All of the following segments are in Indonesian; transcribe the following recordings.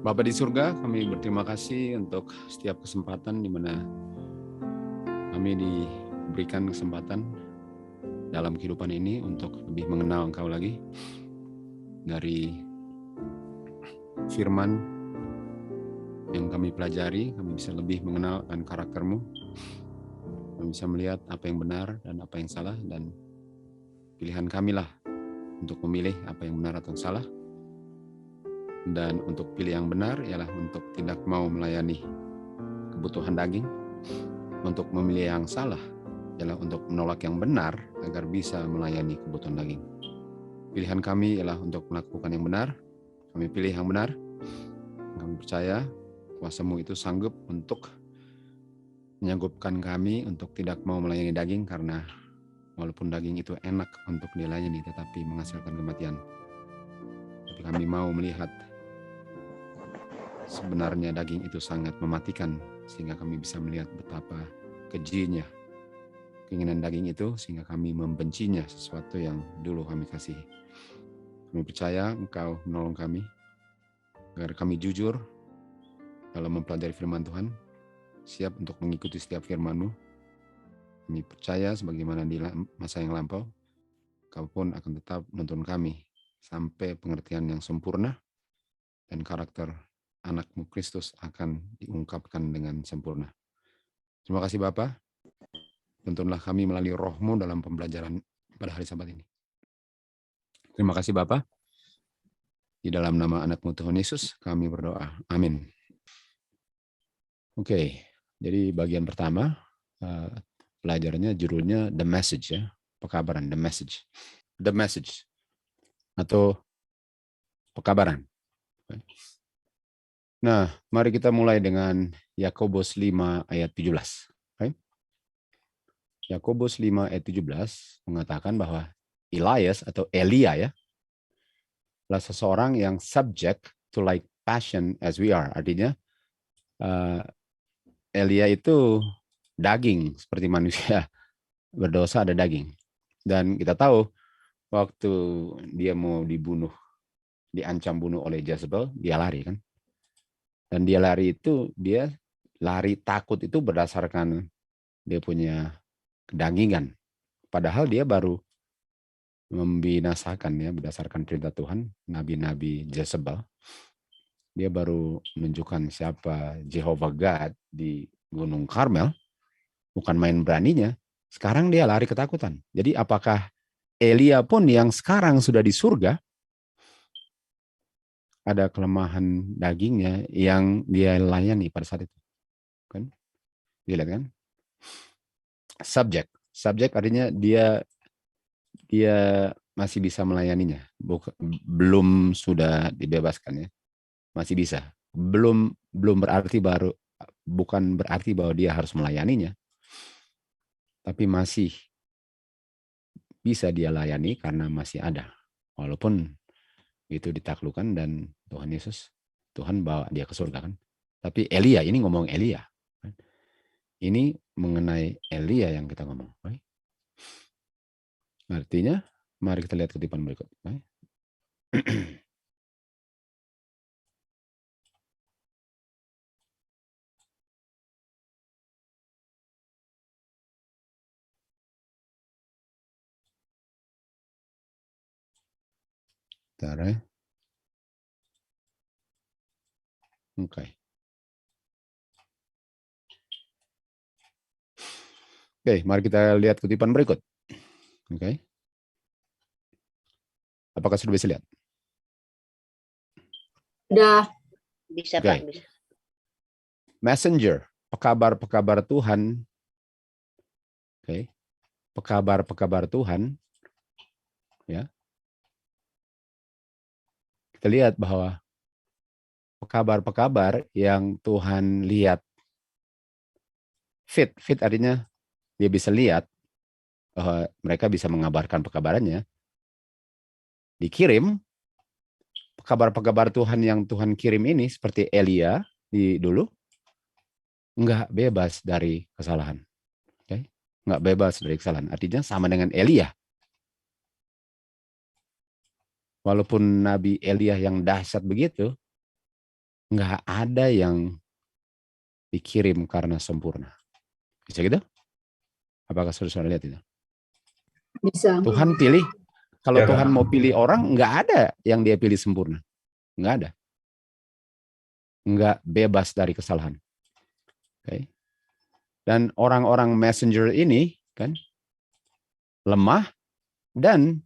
Bapa di surga, kami berterima kasih untuk setiap kesempatan di mana kami diberikan kesempatan dalam kehidupan ini untuk lebih mengenal Engkau lagi. Dari firman yang kami pelajari, kami bisa lebih mengenal akan karakter-Mu. Kami bisa melihat apa yang benar dan apa yang salah, dan pilihan kamilah untuk memilih apa yang benar atau yang salah. Dan untuk pilih yang benar ialah untuk tidak mau melayani kebutuhan daging. Untuk memilih yang salah ialah untuk menolak yang benar agar bisa melayani kebutuhan daging. Pilihan kami ialah untuk melakukan yang benar. Kami pilih yang benar. Kami percaya kuasa-Mu itu sanggup untuk menyanggupkan kami untuk tidak mau melayani daging, karena walaupun daging itu enak untuk dilayani tetapi menghasilkan kematian. Tapi kami mau melihat sebenarnya daging itu sangat mematikan, sehingga kami bisa melihat betapa kejinya keinginan daging itu, sehingga kami membencinya, sesuatu yang dulu kami kasihi. Kami percaya Engkau menolong kami agar kami jujur dalam mempelajari firman Tuhan, siap untuk mengikuti setiap firman-Mu. Kami percaya sebagaimana di masa yang lampau, Kau pun akan tetap menuntun kami sampai pengertian yang sempurna, dan karakter anak-Mu Kristus akan diungkapkan dengan sempurna. Terima kasih Bapa. Tuntunlah kami melalui Roh-Mu dalam pembelajaran pada hari Sabat ini. Terima kasih Bapa. Di dalam nama anak-Mu Tuhan Yesus kami berdoa. Amin. Oke, jadi bagian pertama pelajarannya judulnya The Message, ya. Pekabaran, The Message. The Message atau pekabaran. Nah, mari kita mulai dengan Yakobus 5 ayat 17. Okay? Yakobus 5 ayat 17 mengatakan bahwa Elias atau Elia, ya, adalah seseorang yang subject to like passion as we are. Artinya Elia itu daging seperti manusia. Berdosa ada daging. Dan kita tahu waktu dia mau dibunuh, diancam bunuh oleh Jezebel, dia lari kan. Dan dia lari itu, dia lari takut itu berdasarkan dia punya kedagingan. Padahal dia baru membinasakan, ya, berdasarkan perintah Tuhan, nabi-nabi Jezebel. Dia baru menunjukkan siapa Jehovah God di Gunung Karmel. Bukan main beraninya. Sekarang dia lari ketakutan. Jadi apakah Elia pun yang sekarang sudah di surga, ada kelemahan dagingnya yang dia layani pada saat itu, kan? Dilihat kan? Subjek artinya dia masih bisa melayaninya, belum sudah dibebaskan, ya, masih bisa. Belum berarti bukan berarti bahwa dia harus melayaninya, tapi masih bisa dia layani karena masih ada, walaupun itu ditaklukkan dan Tuhan bawa dia ke surga kan. Tapi Elia, ini ngomong Elia. Ini mengenai Elia yang kita ngomong. Artinya, mari kita lihat kutipan berikut. Bentar, ya. Oke, mari kita lihat kutipan berikut. Oke. Apakah sudah bisa lihat? Sudah. Bisa, Oke. Pak. Bisa. Messenger, pekabar-pekabar Tuhan. Oke. Pekabar-pekabar Tuhan. Ya. Kita lihat bahwa pekabar-pekabar yang Tuhan lihat fit artinya dia bisa lihat bahwa mereka bisa mengabarkan pekabarannya, dikirim. Pekabar-pekabar Tuhan yang Tuhan kirim ini seperti Elia di dulu enggak bebas dari kesalahan. Okay? Enggak bebas dari kesalahan. Artinya sama dengan Elia. Walaupun Nabi Elia yang dahsyat begitu, nggak ada yang dikirim karena sempurna. Bisa gitu? Apakah saudara lihat itu? Bisa. Tuhan pilih, kalau Ya, Tuhan Kak. mau pilih orang, nggak ada yang dia pilih sempurna. Nggak ada. Nggak bebas dari kesalahan. Okay. Dan orang-orang messenger ini kan lemah dan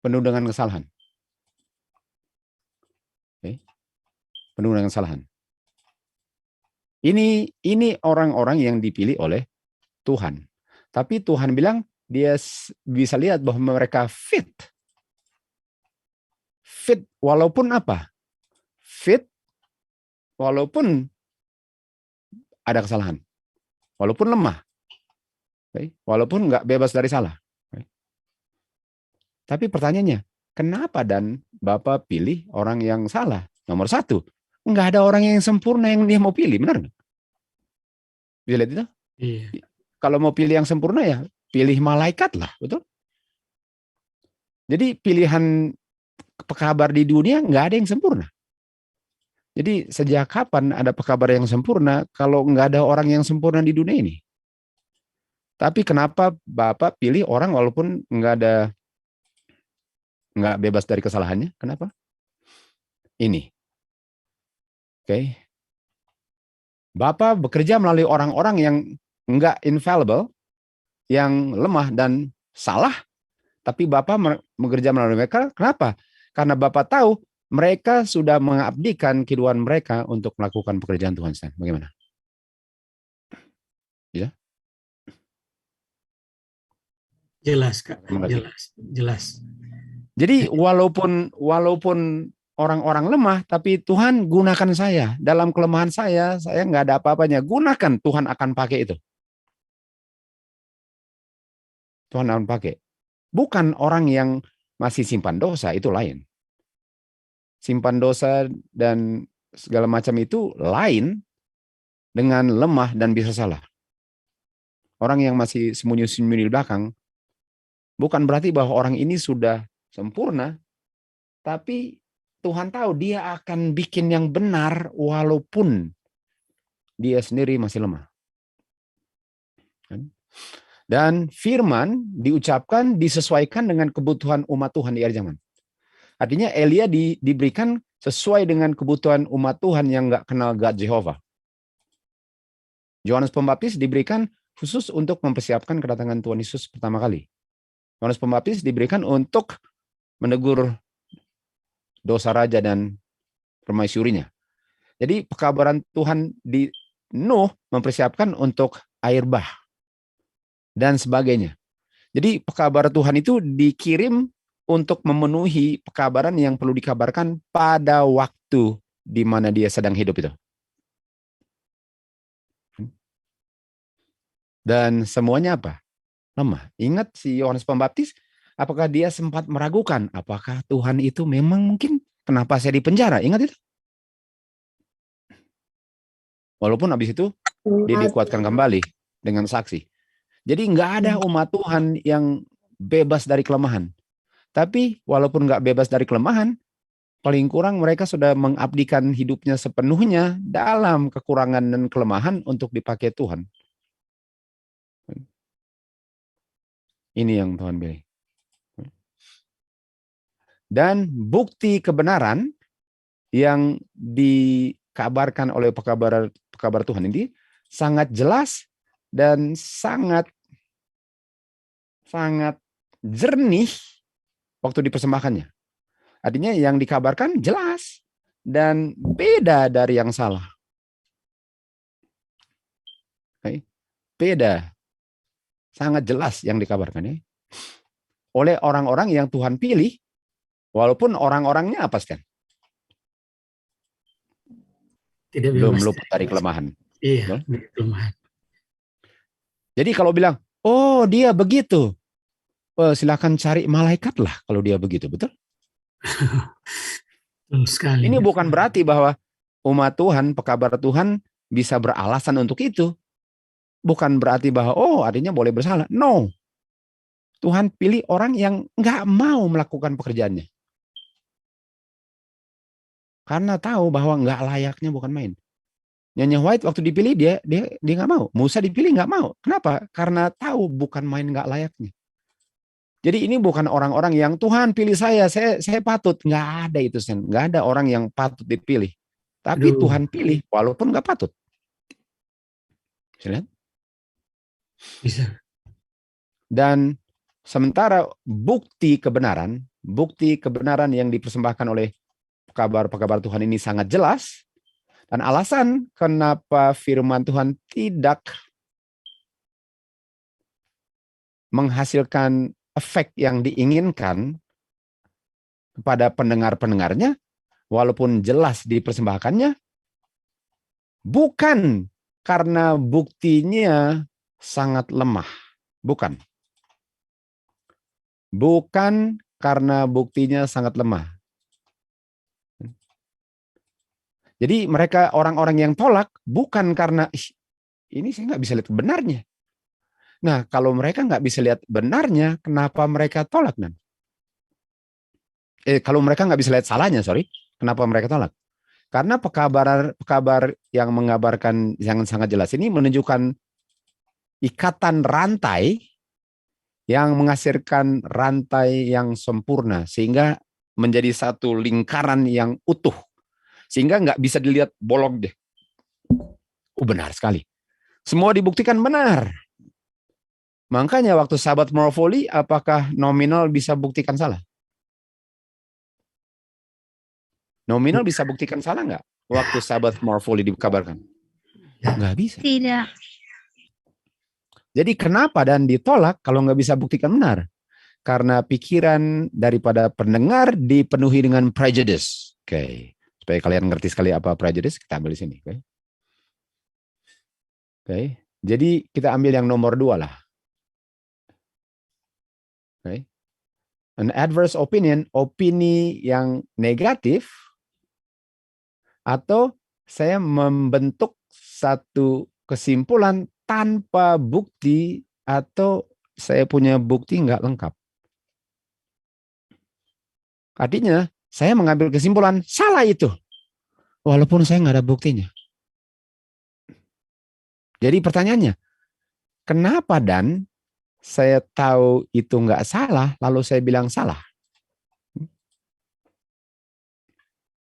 penuh dengan kesalahan. Okay. Penuh dengan kesalahan. Ini orang-orang yang dipilih oleh Tuhan. Tapi Tuhan bilang dia bisa lihat bahwa mereka fit. Fit walaupun apa? Fit walaupun ada kesalahan. Walaupun lemah. Okay. Walaupun nggak bebas dari salah. Okay. Tapi pertanyaannya, kenapa dan Bapak pilih orang yang salah? Nomor satu, nggak ada orang yang sempurna yang dia mau pilih, benar nggak? Bisa lihat itu? Iya. Kalau mau pilih yang sempurna ya pilih malaikat lah, betul? Jadi pilihan pekabar di dunia nggak ada yang sempurna. Jadi sejak kapan ada pekabar yang sempurna kalau nggak ada orang yang sempurna di dunia ini? Tapi kenapa Bapak pilih orang walaupun nggak bebas dari kesalahannya? Kenapa? Ini. Oke. Bapak bekerja melalui orang-orang yang nggak infallible, yang lemah dan salah, tapi Bapak bekerja melalui mereka. Kenapa? Karena Bapak tahu mereka sudah mengabdikan kehidupan mereka untuk melakukan pekerjaan Tuhan. Bagaimana? Ya? Jelas, Kak. Jelas. Jadi walaupun orang-orang lemah, tapi Tuhan gunakan saya. Dalam kelemahan saya nggak ada apa-apanya. Gunakan, Tuhan akan pakai itu. Tuhan akan pakai. Bukan orang yang masih simpan dosa, itu lain. Simpan dosa dan segala macam itu lain dengan lemah dan bisa salah. Orang yang masih sembunyi-sembunyi di belakang, bukan berarti bahwa orang ini sudah sempurna, tapi Tuhan tahu dia akan bikin yang benar walaupun dia sendiri masih lemah. Dan firman diucapkan disesuaikan dengan kebutuhan umat Tuhan di akhir zaman. Artinya Elia diberikan sesuai dengan kebutuhan umat Tuhan yang nggak kenal God Jehovah. Yohanes Pembaptis diberikan khusus untuk mempersiapkan kedatangan Tuhan Yesus pertama kali. Yohanes Pembaptis diberikan untuk menegur dosa raja dan permaisurinya. Jadi pekabaran Tuhan di Nuh mempersiapkan untuk air bah dan sebagainya. Jadi pekabaran Tuhan itu dikirim untuk memenuhi pekabaran yang perlu dikabarkan pada waktu di mana dia sedang hidup itu. Dan semuanya apa? Lemah. Ingat si Yohanes Pembaptis, apakah dia sempat meragukan apakah Tuhan itu memang mungkin kenapa saya di penjara? Ingat itu? Walaupun habis itu dia dikuatkan kembali dengan saksi. Jadi nggak ada umat Tuhan yang bebas dari kelemahan. Tapi walaupun nggak bebas dari kelemahan, paling kurang mereka sudah mengabdikan hidupnya sepenuhnya dalam kekurangan dan kelemahan untuk dipakai Tuhan. Ini yang Tuhan pilih. Dan bukti kebenaran yang dikabarkan oleh pekabar Tuhan ini sangat jelas dan sangat jernih waktu dipersembahkannya. Artinya yang dikabarkan jelas dan beda dari yang salah. Okay. Beda. Sangat jelas yang dikabarkan ya. Oleh orang-orang yang Tuhan pilih, walaupun orang-orangnya apa Stan? Tidak belum bebas luput dari kelemahan. Iya, kelemahan. Jadi kalau bilang, oh dia begitu, silakan cari malaikat lah kalau dia begitu, betul? Betul sekali. Ini bukan berarti bahwa umat Tuhan, pekabar Tuhan bisa beralasan untuk itu. Bukan berarti bahwa, oh artinya boleh bersalah. No. Tuhan pilih orang yang nggak mau melakukan pekerjaannya. Karena tahu bahwa nggak layaknya bukan main. Nyonya White waktu dipilih dia nggak mau. Musa dipilih nggak mau. Kenapa? Karena tahu bukan main nggak layaknya. Jadi ini bukan orang-orang yang Tuhan pilih saya patut. Nggak ada itu, Sen. Nggak ada orang yang patut dipilih. Tapi Aduh. Tuhan pilih walaupun nggak patut. Bisa lihat? Bisa. Dan sementara bukti kebenaran yang dipersembahkan oleh kabar-kabar Tuhan ini sangat jelas. Dan alasan kenapa firman Tuhan tidak menghasilkan efek yang diinginkan kepada pendengar-pendengarnya, walaupun jelas dipersembahkannya, bukan karena buktinya sangat lemah. Bukan. Bukan karena buktinya sangat lemah. Jadi mereka orang-orang yang tolak bukan karena ini saya nggak bisa lihat benarnya. Nah, kalau mereka nggak bisa lihat benarnya, kenapa mereka tolak? Kalau mereka nggak bisa lihat salahnya, kenapa mereka tolak? Karena pekabar yang mengabarkan yang sangat jelas ini menunjukkan ikatan rantai yang menghasilkan rantai yang sempurna, sehingga menjadi satu lingkaran yang utuh. Sehingga nggak bisa dilihat bolong deh. Benar sekali. Semua dibuktikan benar. Makanya waktu sahabat Morfoli, apakah nominal bisa buktikan salah? Nominal bisa buktikan salah nggak? Waktu sahabat Morfoli dikabarkan? Nggak bisa. Tidak. Jadi kenapa dan ditolak kalau nggak bisa buktikan benar? Karena pikiran daripada pendengar dipenuhi dengan prejudice. Oke. Supaya kalian ngerti sekali apa prejudice, kita ambil di sini. Oke. Jadi kita ambil yang nomor 2 lah. Okay. An adverse opinion, opini yang negatif, atau saya membentuk satu kesimpulan tanpa bukti, atau saya punya bukti nggak lengkap. Artinya, saya mengambil kesimpulan salah itu, walaupun saya nggak ada buktinya. Jadi pertanyaannya, kenapa dan saya tahu itu nggak salah, lalu saya bilang salah?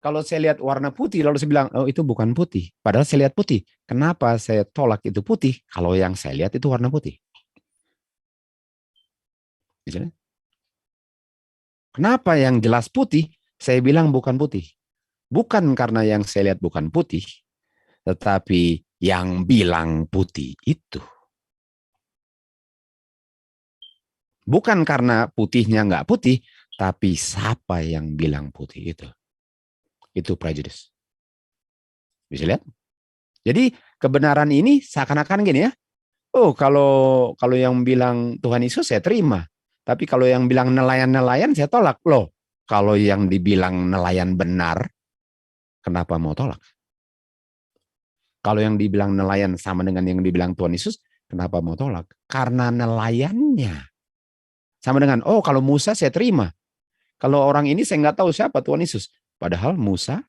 Kalau saya lihat warna putih, lalu saya bilang, oh itu bukan putih. Padahal saya lihat putih. Kenapa saya tolak itu putih, kalau yang saya lihat itu warna putih? Misalnya, kenapa yang jelas putih, saya bilang bukan putih? Bukan karena yang saya lihat bukan putih, tetapi yang bilang putih itu. Bukan karena putihnya nggak putih, tapi siapa yang bilang putih itu. Itu prejudice. Bisa lihat? Jadi kebenaran ini seakan-akan gini ya. Oh, kalau yang bilang Tuhan Yesus saya terima. Tapi kalau yang bilang nelayan-nelayan saya tolak. Loh, kalau yang dibilang nelayan benar, kenapa mau tolak? Kalau yang dibilang nelayan sama dengan yang dibilang Tuhan Yesus, kenapa mau tolak? Karena nelayannya. Sama dengan, oh kalau Musa saya terima. Kalau orang ini saya nggak tahu siapa Tuhan Yesus. Padahal Musa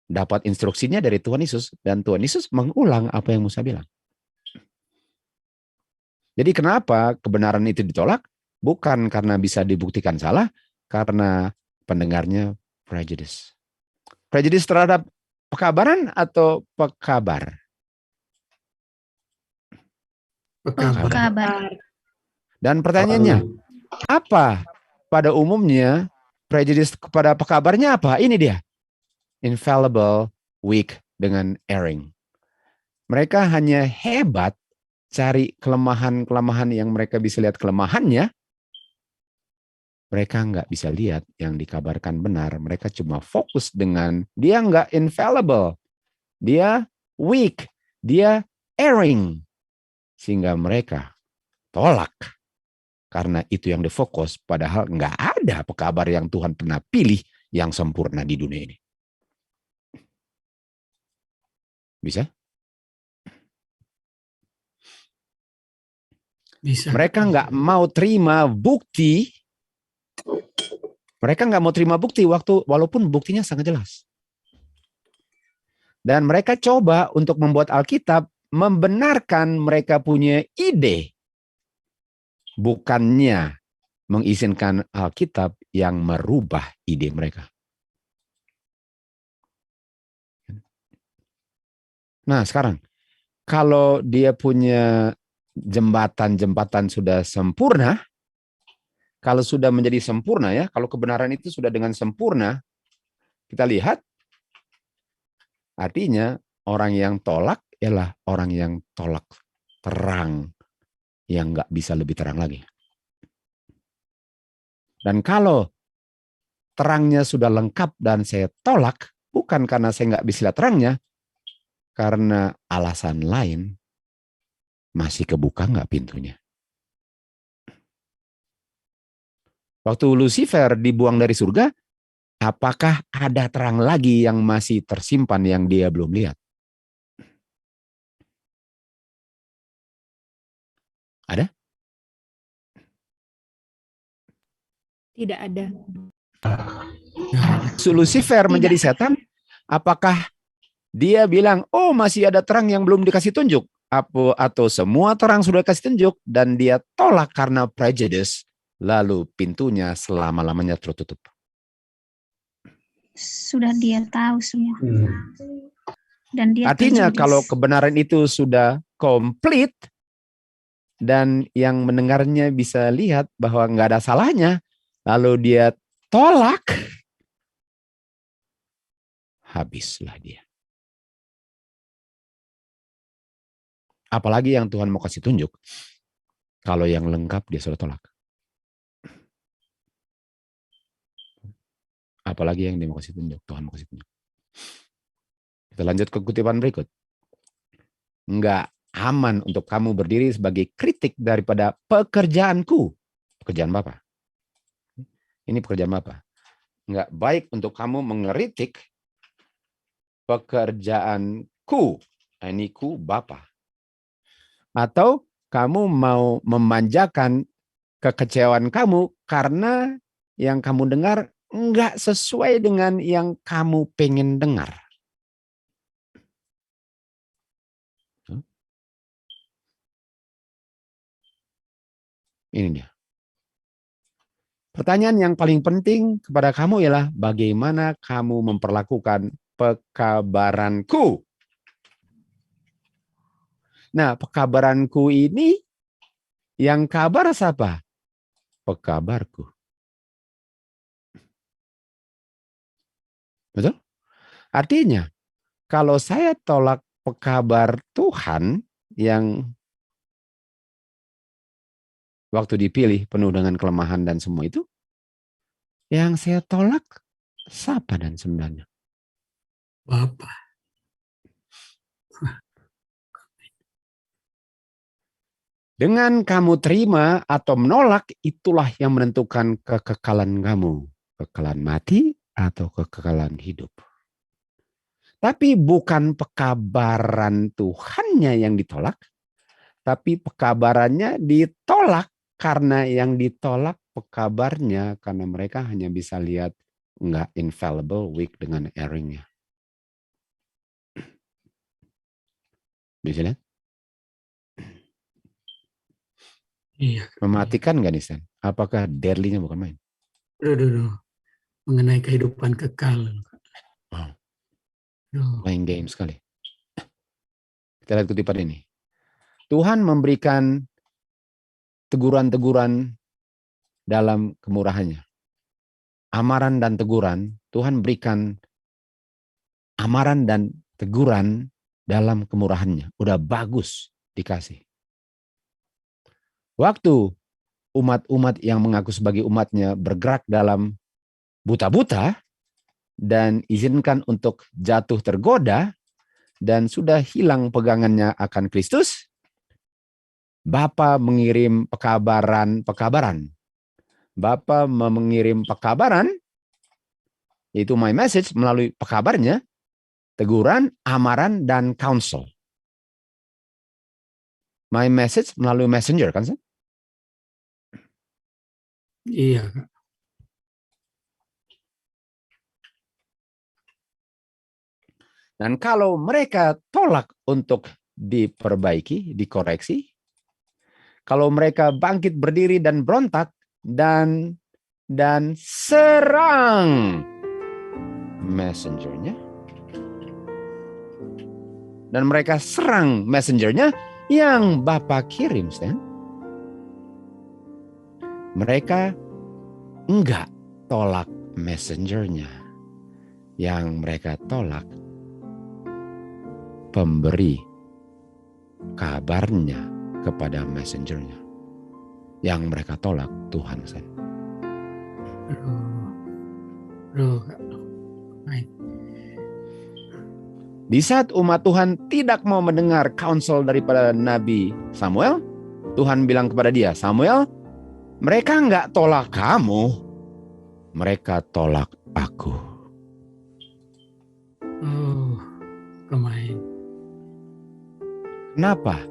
dapat instruksinya dari Tuhan Yesus. Dan Tuhan Yesus mengulang apa yang Musa bilang. Jadi kenapa kebenaran itu ditolak? Bukan karena bisa dibuktikan salah, karena pendengarnya prejudice. Prejudice terhadap pekabaran atau pekabar? Kabar. Dan pertanyaannya, apa pada umumnya prejudice kepada pekabarnya apa? Ini dia. Infallible, weak, dengan erring. Mereka hanya hebat cari kelemahan-kelemahan yang mereka bisa lihat kelemahannya. Mereka nggak bisa lihat yang dikabarkan benar. Mereka cuma fokus dengan dia nggak infallible. Dia weak. Dia erring. Sehingga mereka tolak. Karena itu yang difokus, padahal nggak ada pekabar yang Tuhan pernah pilih yang sempurna di dunia ini. Bisa? Bisa. Mereka nggak mau terima bukti. Mereka nggak mau terima bukti walaupun buktinya sangat jelas. Dan mereka coba untuk membuat Alkitab membenarkan mereka punya ide. Bukannya mengizinkan Alkitab yang merubah ide mereka. Nah sekarang, kalau dia punya jembatan-jembatan sudah sempurna, kalau sudah menjadi sempurna ya, kalau kebenaran itu sudah dengan sempurna, kita lihat, artinya orang yang tolak ialah orang yang tolak terang, yang nggak bisa lebih terang lagi. Dan kalau terangnya sudah lengkap dan saya tolak, bukan karena saya nggak bisa lihat terangnya, karena alasan lain, masih kebuka nggak pintunya. Waktu Lucifer dibuang dari surga, apakah ada terang lagi yang masih tersimpan yang dia belum lihat? Ada? Tidak ada. Lucifer menjadi setan, apakah dia bilang, oh masih ada terang yang belum dikasih tunjuk? Atau semua terang sudah dikasih tunjuk dan dia tolak karena prejudice, lalu pintunya selama-lamanya tertutup? Sudah dia tahu semua. Dan dia Artinya prejudis. kalau kebenaran itu sudah komplit dan yang mendengarnya bisa lihat bahwa nggak ada salahnya, lalu dia tolak, habislah dia. Apalagi yang Tuhan mau kasih tunjuk. Kalau yang lengkap dia sudah tolak. Apalagi yang dia mau kasih tunjuk, Tuhan mau kasih tunjuk. Kita lanjut ke kutipan berikut. Enggak aman untuk kamu berdiri sebagai kritik daripada pekerjaanku. Pekerjaan Bapa. Ini pekerjaan Bapa. Enggak baik untuk kamu mengeritik pekerjaanku. Ini ku Bapa. Atau kamu mau memanjakan kekecewaan kamu karena yang kamu dengar enggak sesuai dengan yang kamu pengen dengar. Ini dia. Pertanyaan yang paling penting kepada kamu ialah bagaimana kamu memperlakukan pekabaranku. Nah, pekabaranku ini yang kabar siapa? Pekabarku. Betul? Artinya, kalau saya tolak pekabar Tuhan yang waktu dipilih penuh dengan kelemahan dan semua itu, yang saya tolak siapa dan sebenarnya? Bapak. Dengan kamu terima atau menolak, itulah yang menentukan kekekalan kamu. Kekekalan mati atau kekekalan hidup. Tapi bukan pekabaran Tuhannya yang ditolak, tapi pekabarannya ditolak karena yang ditolak pekabarnya, karena mereka hanya bisa lihat enggak infallible, weak dengan erringnya. Bisa lihat? Iya. Mematikan nggak nih, Sen? Apakah deadly-nya bukan main? Aduh. Mengenai kehidupan kekal. Wow. Aduh. Main game sekali. Kita lihat kutipan ini. Tuhan memberikan teguran-teguran dalam kemurahannya. Amaran dan teguran, Tuhan berikan amaran dan teguran dalam kemurahannya. Udah bagus dikasih. Waktu umat-umat yang mengaku sebagai umatnya bergerak dalam buta-buta dan izinkan untuk jatuh tergoda dan sudah hilang pegangannya akan Kristus, Bapa mengirim pekabaran. Bapa mengirim pekabaran, yaitu my message melalui pekabarnya, teguran, amaran, dan counsel. My message melalui messenger, kan? Iya, Kak. Dan kalau mereka tolak untuk diperbaiki, dikoreksi, kalau mereka bangkit berdiri dan berontak dan serang messengernya, dan mereka serang messengernya yang Bapa kirim, Stan, mereka enggak tolak messengernya, yang mereka tolak pemberi kabarnya kepada messengernya. Yang mereka tolak Tuhan, Sen. Baik. Di saat umat Tuhan tidak mau mendengar counsel daripada Nabi Samuel, Tuhan bilang kepada dia, Samuel, mereka enggak tolak kamu, mereka tolak aku. Lumayan. Kenapa?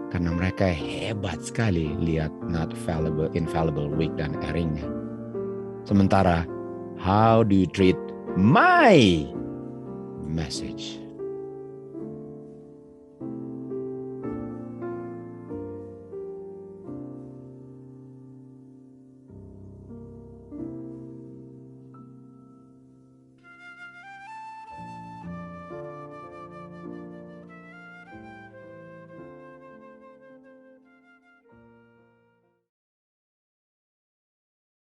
Karena mereka hebat sekali lihat not fallible, infallible, weak, dan erringnya. Sementara, how do you treat my message?